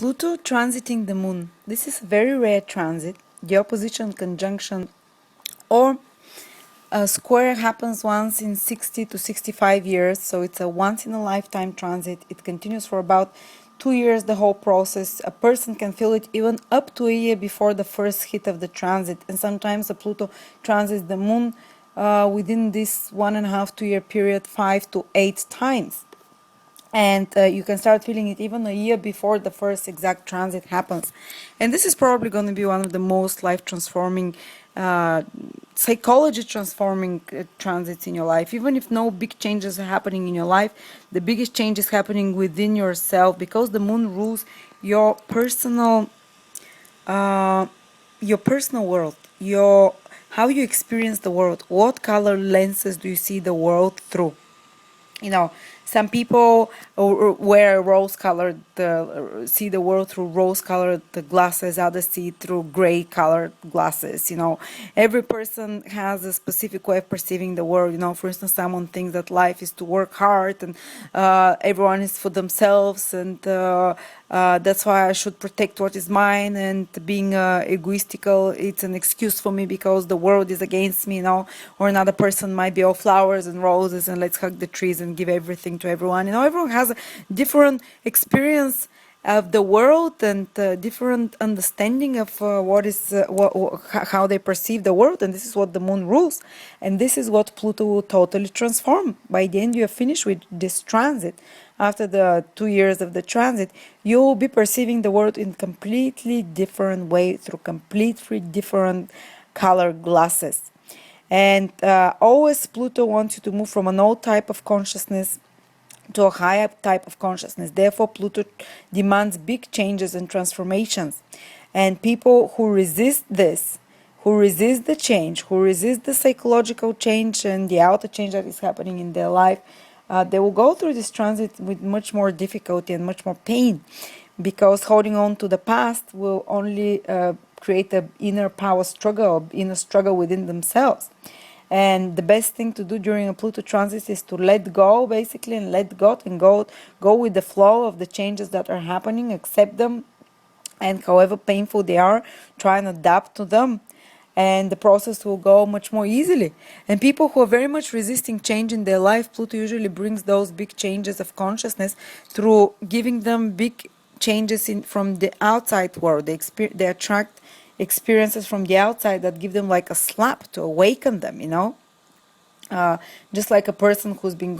Pluto transiting the moon. This is a very rare transit. The opposition, conjunction, or a square happens once in 60 to 65 years, so it's a once in a lifetime transit. It continues for about 2 years, the whole process. A person can feel it even up to a year before the first hit of the transit, and sometimes the Pluto transits the moon within this 1.5 2 year period 5 to 8 times. And you can start feeling it even a year before the first exact transit happens. And this is probably going to be one of the most life transforming, psychology transforming transits in your life. Even if no big changes are happening in your life, the biggest change is happening within yourself, because the moon rules your personal world, your how you experience the world. What color lenses do you see the world through? Some people wear rose-colored, see the world through rose-colored glasses. Others see through gray-colored glasses. Every person has a specific way of perceiving the world. For instance, someone thinks that life is to work hard, and everyone is for themselves, and that's why I should protect what is mine. And being egoistical, it's an excuse for me because the world is against me. Or another person might be all flowers and roses, and let's hug the trees and give everything to everyone. Everyone has a different experience of the world, and different understanding of how they perceive the world. And this is what the moon rules, and this is what Pluto will totally transform. By the end, you are finished with this transit. After the 2 years of the transit, you will be perceiving the world in completely different way, through completely different color glasses. And always Pluto wants you to move from an old type of consciousness to a higher type of consciousness. Therefore, Pluto demands big changes and transformations. And people who resist this, who resist the change, who resist the psychological change and the outer change that is happening in their life, they will go through this transit with much more difficulty and much more pain, because holding on to the past will only create an inner power struggle, inner struggle within themselves. And the best thing to do during a Pluto transit is to let go, basically, and let go and go with the flow of the changes that are happening, accept them, and however painful they are, try and adapt to them. And the process will go much more easily. And people who are very much resisting change in their life, Pluto usually brings those big changes of consciousness through giving them big changes from the outside world. They attract experiences from the outside that give them like a slap to awaken them, just like a person who's been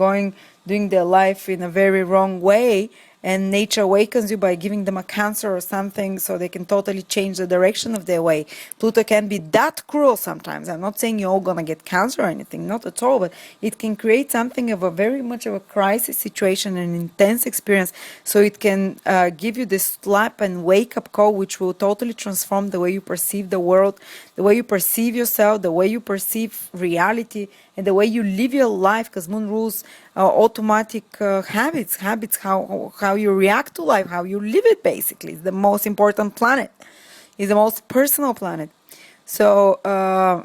doing their life in a very wrong way, and nature awakens you by giving them a cancer or something so they can totally change the direction of their way. Pluto can be that cruel sometimes. I'm not saying you're all gonna get cancer or anything, not at all, but it can create something of a very much of a crisis situation, an intense experience. So it can give you this slap and wake up call, which will totally transform the way you perceive the world, the way you perceive yourself, the way you perceive reality, and the way you live your life, because moon rules automatic habits, how you react to life, how you live it. Basically, it's the most important planet, it's the most personal planet. So a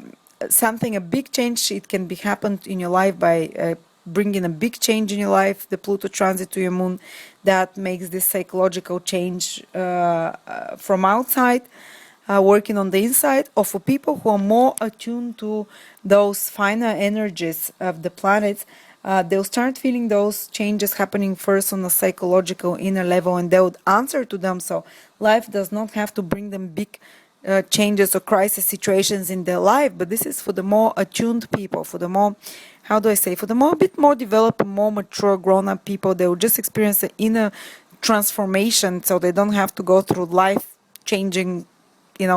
big change, it can be happened in your life by bringing a big change in your life, the Pluto transit to your moon, that makes this psychological change from outside, working on the inside. Or for people who are more attuned to those finer energies of the planets, they'll start feeling those changes happening first on a psychological inner level, and they would answer to them. So life does not have to bring them big changes or crisis situations in their life, but this is for the more attuned people, for the more, for the bit more developed, more mature, grown-up people. They will just experience the inner transformation, so they don't have to go through life changing,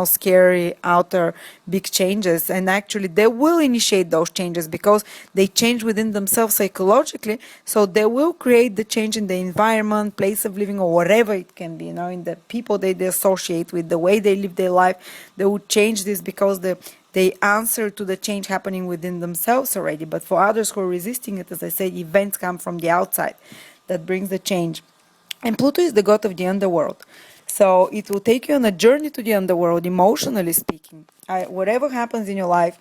scary outer big changes. And actually they will initiate those changes because they change within themselves psychologically, so they will create the change in the environment, place of living, or whatever it can be, in the people they associate with, the way they live their life. They will change this because they answer to the change happening within themselves already. But for others who are resisting it, as I said, events come from the outside that brings the change. And Pluto is the god of the underworld. So it will take you on a journey to the underworld, emotionally speaking. Whatever happens in your life,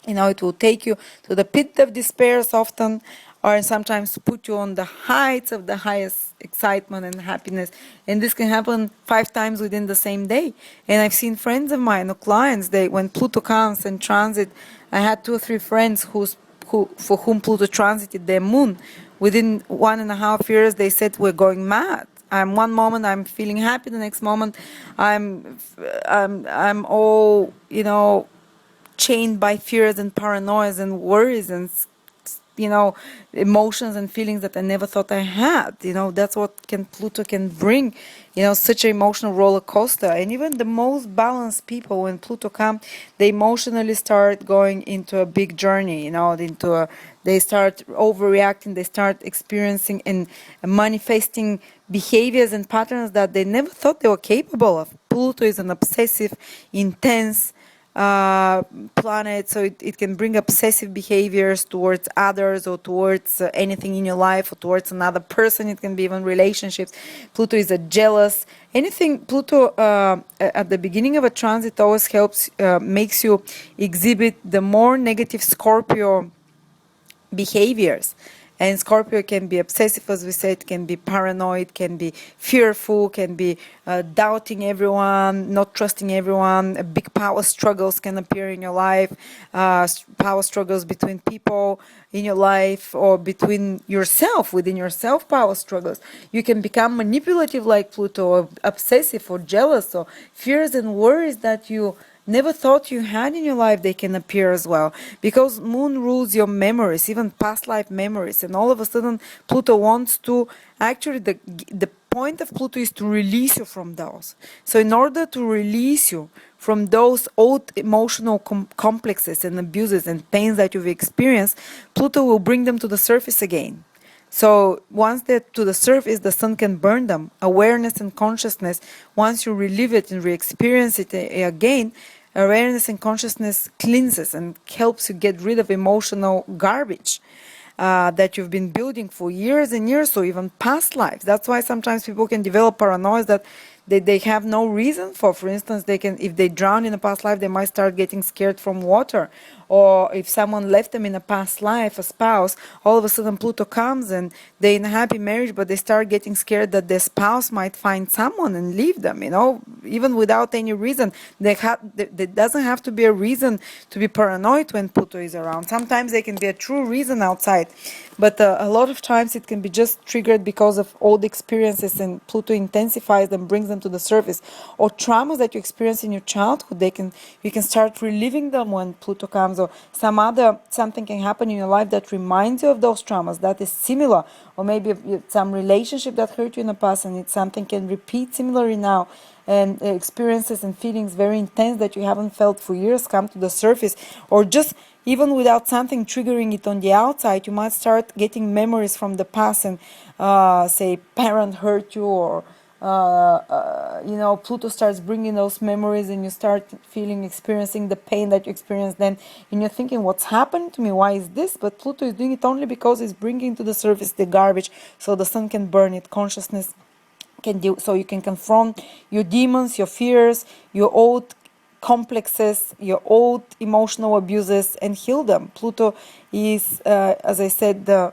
it will take you to the pit of despair often, or sometimes put you on the heights of the highest excitement and happiness. And this can happen 5 times within the same day. And I've seen friends of mine or clients, they when Pluto comes and transit, I had 2 or 3 friends for whom Pluto transited their moon. Within 1.5 years, they said we're going mad. One moment I'm feeling happy, the next moment I'm all chained by fears and paranoias and worries and emotions and feelings that I never thought I had. That's what Pluto can bring. Such an emotional roller coaster. And even the most balanced people, when Pluto comes, they emotionally start going into a big journey. They start overreacting. They start experiencing and manifesting behaviors and patterns that they never thought they were capable of. Pluto is an obsessive, intense planet, so it can bring obsessive behaviors towards others or towards anything in your life or towards another person. It can be even relationships. Pluto is a jealous anything. Pluto at the beginning of a transit always makes you exhibit the more negative Scorpio behaviors. And Scorpio can be obsessive, as we said, can be paranoid, can be fearful, can be doubting everyone, not trusting everyone. Big power struggles can appear in your life, power struggles between people in your life or between yourself, within yourself, power struggles. You can become manipulative like Pluto, or obsessive or jealous, or fears and worries that you never thought you had in your life, they can appear as well. Because moon rules your memories, even past life memories. And all of a sudden, Pluto wants to, actually, the point of Pluto is to release you from those. So in order to release you from those old emotional complexes and abuses and pains that you've experienced, Pluto will bring them to the surface again. So once they're to the surface, the sun can burn them. Awareness and consciousness, once you relive it and re-experience it again, awareness and consciousness cleanses and helps you get rid of emotional garbage that you've been building for years and years, or even past lives. That's why sometimes people can develop paranoia that they have no reason for. For instance, if they drown in a past life, they might start getting scared from water. Or if someone left them in a past life, a spouse, all of a sudden Pluto comes and they're in a happy marriage, but they start getting scared that their spouse might find someone and leave them, even without any reason. There doesn't have to be a reason to be paranoid when Pluto is around. Sometimes there can be a true reason outside, but a lot of times it can be just triggered because of old experiences, and Pluto intensifies them, brings them to the surface. Or traumas that you experienced in your childhood, you can start reliving them when Pluto comes, or something can happen in your life that reminds you of those traumas that is similar, or maybe some relationship that hurt you in the past, and it's something can repeat similarly now, and experiences and feelings very intense that you haven't felt for years come to the surface. Or just even without something triggering it on the outside, you might start getting memories from the past, and say parent hurt you, or Pluto starts bringing those memories, and you start experiencing the pain that you experienced then, and you're thinking, what's happened to me? Why is this? But Pluto is doing it only because it's bringing to the surface the garbage, so the sun can burn it. Consciousness can do so. You can confront your demons, your fears, your old complexes, your old emotional abuses, and heal them. Pluto is, as I said, the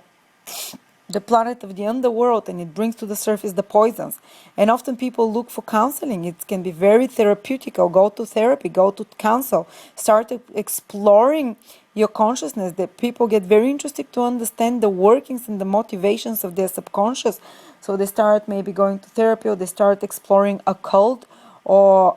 planet of the underworld, and it brings to the surface the poisons. And often people look for counseling. It can be very therapeutic. Or go to therapy, go to counsel, start exploring your consciousness. That people get very interested to understand the workings and the motivations of their subconscious. So they start maybe going to therapy, or they start exploring occult, or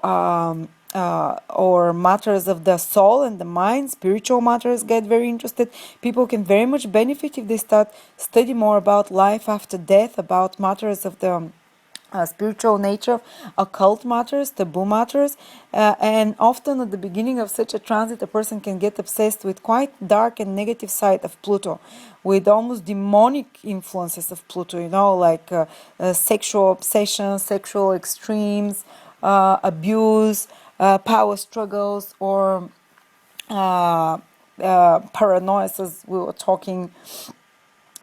matters of the soul and the mind. Spiritual matters get very interested. People can very much benefit if they start study more about life after death, about matters of the spiritual nature, occult matters, taboo matters. And often at the beginning of such a transit, a person can get obsessed with quite dark and negative side of Pluto, with almost demonic influences of Pluto, like sexual obsession, sexual extremes, abuse, power struggles, or paranoia, as we were talking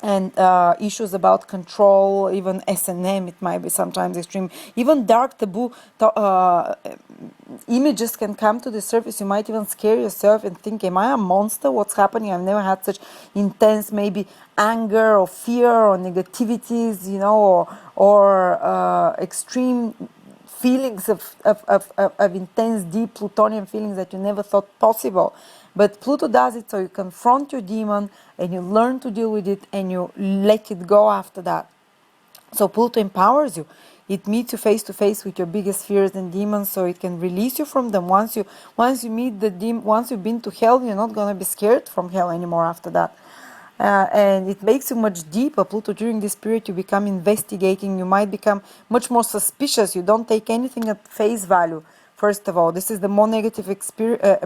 and issues about control, even S&M, it might be sometimes extreme. Even dark taboo images can come to the surface. You might even scare yourself and think, am I a monster? What's happening? I've never had such intense maybe anger or fear or negativities, or extreme feelings of intense, deep Plutonian feelings that you never thought possible. But Pluto does it so you confront your demon and you learn to deal with it and you let it go after that. So Pluto empowers you. It meets you face to face with your biggest fears and demons, so it can release you from them. Once you meet the demon, once you've been to hell, you're not gonna be scared from hell anymore after that. And it makes you much deeper. Pluto, during this period, you become investigating. You might become much more suspicious. You don't take anything at face value. First of all, this is the more negative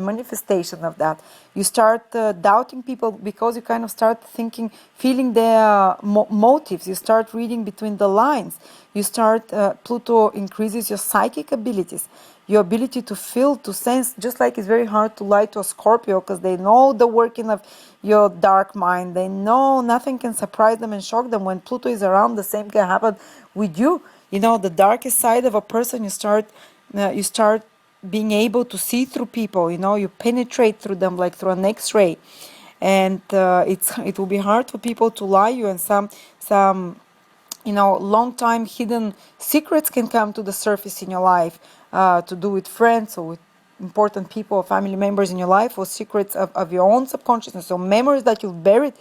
manifestation of that. You start doubting people because you kind of start thinking, feeling their motives. You start reading between the lines. You start, Pluto increases your psychic abilities, your ability to feel, to sense, just like it's very hard to lie to a Scorpio because they know the working of your dark mind. They know nothing can surprise them and shock them. When Pluto is around, the same can happen with you. The darkest side of a person, you start being able to see through people. You penetrate through them like through an X-ray, and it will be hard for people to lie you, and some long time hidden secrets can come to the surface in your life, to do with friends or with important people or family members in your life, or secrets of your own subconsciousness, or memories that you've buried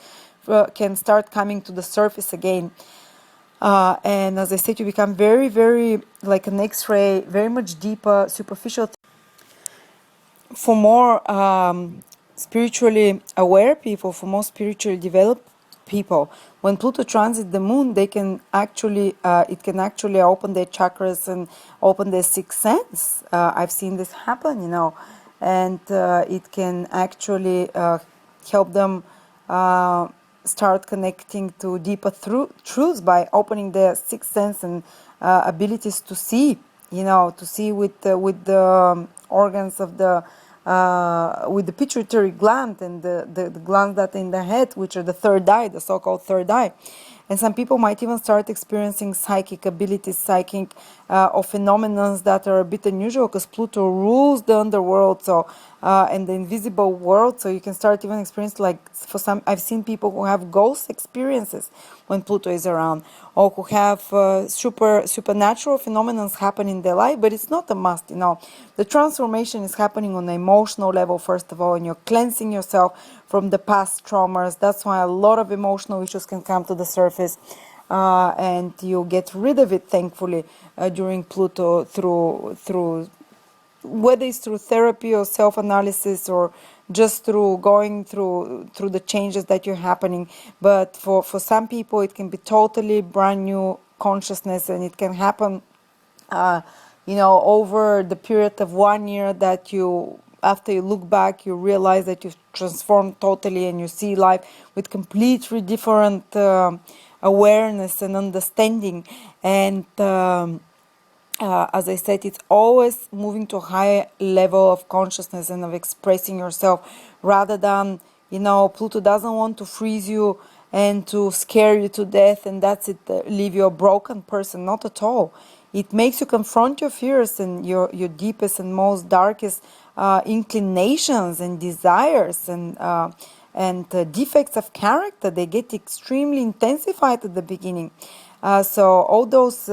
can start coming to the surface again. And as I said, you become very, very like an X-ray, very much deeper, superficial. For more spiritually aware people, for more spiritually developed people, when Pluto transits the moon, it can actually open their chakras and open their sixth sense. I've seen this happen, and it can actually help them start connecting to deeper truths by opening their sixth sense and abilities to see, with the organs of with the pituitary gland and the glands that are in the head, which are the third eye, the so-called third eye. And some people might even start experiencing psychic abilities, or phenomena that are a bit unusual, because Pluto rules the underworld, and the invisible world. So you can start even experiencing, like for some, I've seen people who have ghost experiences when Pluto is around, or who have supernatural phenomena happen in their life, but it's not a must. The transformation is happening on an emotional level, first of all, and you're cleansing yourself from the past traumas. That's why a lot of emotional issues can come to the surface, and you get rid of it, thankfully, during Pluto, through whether it's through therapy or self-analysis, or just through going through the changes that you're happening. But for some people, it can be totally brand new consciousness, and it can happen over the period of 1 year, that after you look back, you realize that you've transformed totally, and you see life with completely different awareness and understanding. And as I said, it's always moving to a higher level of consciousness and of expressing yourself, rather than, Pluto doesn't want to freeze you and to scare you to death, and that's it, leave you a broken person. Not at all. It makes you confront your fears and your deepest and most darkest inclinations and desires, and defects of character. They get extremely intensified at the beginning. So all those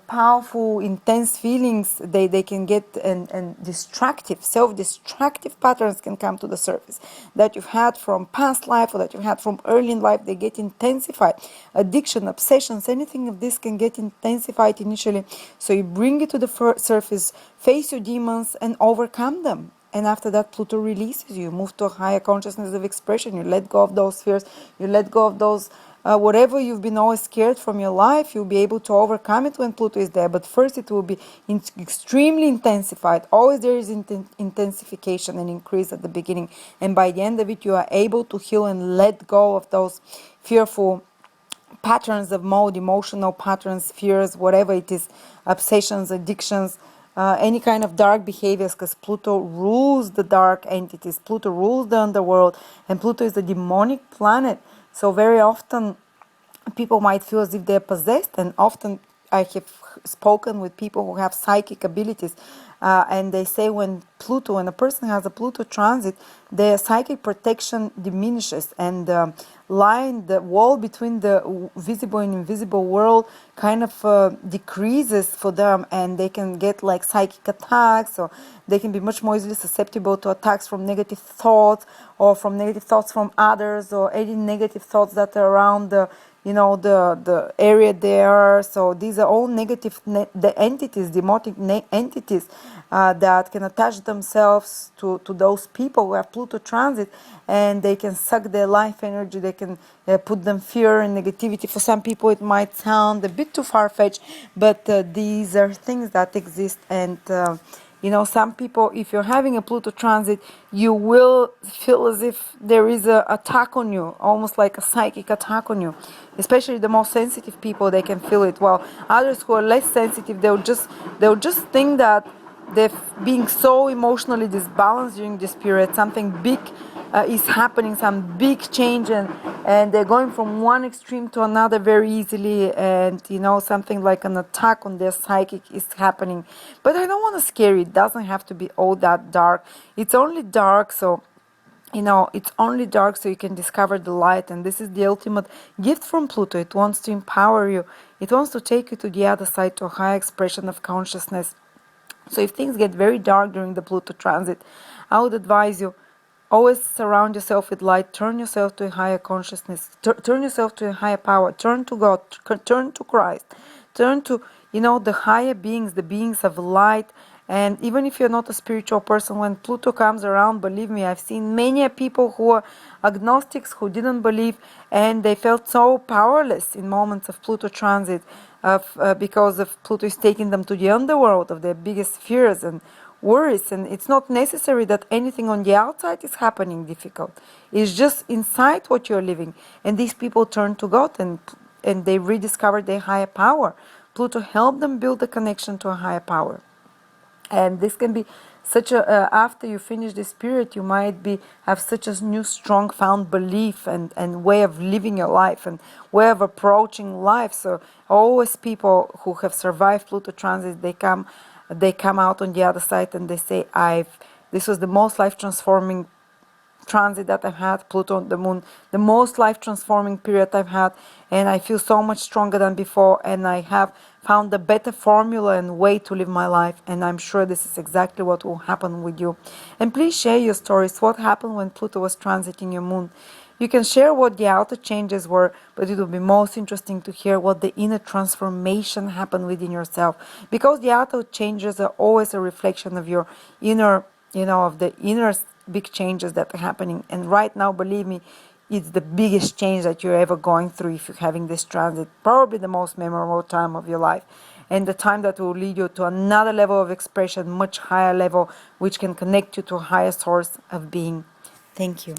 powerful, intense feelings, they can get, and destructive, self-destructive patterns can come to the surface that you've had from past life, or that you've had from early in life. They get intensified. Addiction, obsessions, anything of this can get intensified initially. So you bring it to the surface, face your demons, and overcome them. And after that, Pluto releases you. Move to a higher consciousness of expression. You let go of those fears. You let go of those whatever you've been always scared from your life. You'll be able to overcome it when Pluto is there. But first, it will be extremely intensified. Always there is intensification and increase at the beginning. And by the end of it, you are able to heal and let go of those fearful patterns of mode, emotional patterns, fears, whatever it is, obsessions, addictions, any kind of dark behaviors, because Pluto rules the dark entities. Pluto rules the underworld, and Pluto is a demonic planet. So very often people might feel as if they're possessed, and often I have spoken with people who have psychic abilities, and they say when a person has a Pluto transit, their psychic protection diminishes, and the wall between the visible and invisible world kind of decreases for them, and they can get like psychic attacks, or they can be much more easily susceptible to attacks from negative thoughts, or from negative thoughts from others, or any negative thoughts that are around the area there. So these are all negative the entities, demonic entities that can attach themselves to those people who have Pluto transit, and they can suck their life energy. They can put them fear and negativity. For some people it might sound a bit too far-fetched, but these are things that exist. And some people, if you're having a Pluto transit, you will feel as if there is an attack on you, almost like a psychic attack on you. Especially the most sensitive people, they can feel it. While others who are less sensitive, they'll just think that they're being so emotionally disbalanced during this period. Something big is happening, some big change, and they're going from one extreme to another very easily, and something like an attack on their psychic is happening. But I don't want to scare you. It doesn't have to be all that dark. It's only dark so it's only dark so you can discover the light, and this is the ultimate gift from Pluto. It wants to empower you. It wants to take you to the other side, to a higher expression of consciousness. So if things get very dark during the Pluto transit, I would advise you, always surround yourself with light. Turn yourself to a higher consciousness. Turn yourself to a higher power. Turn to God. Turn to Christ. Turn to, the higher beings, the beings of light. And even if you're not a spiritual person, when Pluto comes around, believe me, I've seen many people who are agnostics, who didn't believe, and they felt so powerless in moments of Pluto transit, because of Pluto is taking them to the underworld of their biggest fears and worries. And it's not necessary that anything on the outside is happening difficult. It's just inside what you're living. And these people turn to God, and they rediscover their higher power. Pluto helped them build a connection to a higher power. And this can be such a after you finish this period, you might have such a new strong found belief and way of living your life and way of approaching life. So always people who have survived Pluto transit, they come out on the other side, and they say, this was the most life transforming transit that I've had, Pluto on the moon, the most life transforming period I've had, and I feel so much stronger than before, and I have found a better formula and way to live my life, and I'm sure this is exactly what will happen with you. And please share your stories. What happened when Pluto was transiting your moon? You can share what the outer changes were, but it will be most interesting to hear what the inner transformation happened within yourself, because the outer changes are always a reflection of your inner, of the inner big changes that are happening. And right now, believe me, it's the biggest change that you're ever going through if you're having this transit. Probably the most memorable time of your life, and the time that will lead you to another level of expression, much higher level, which can connect you to a higher source of being. Thank you.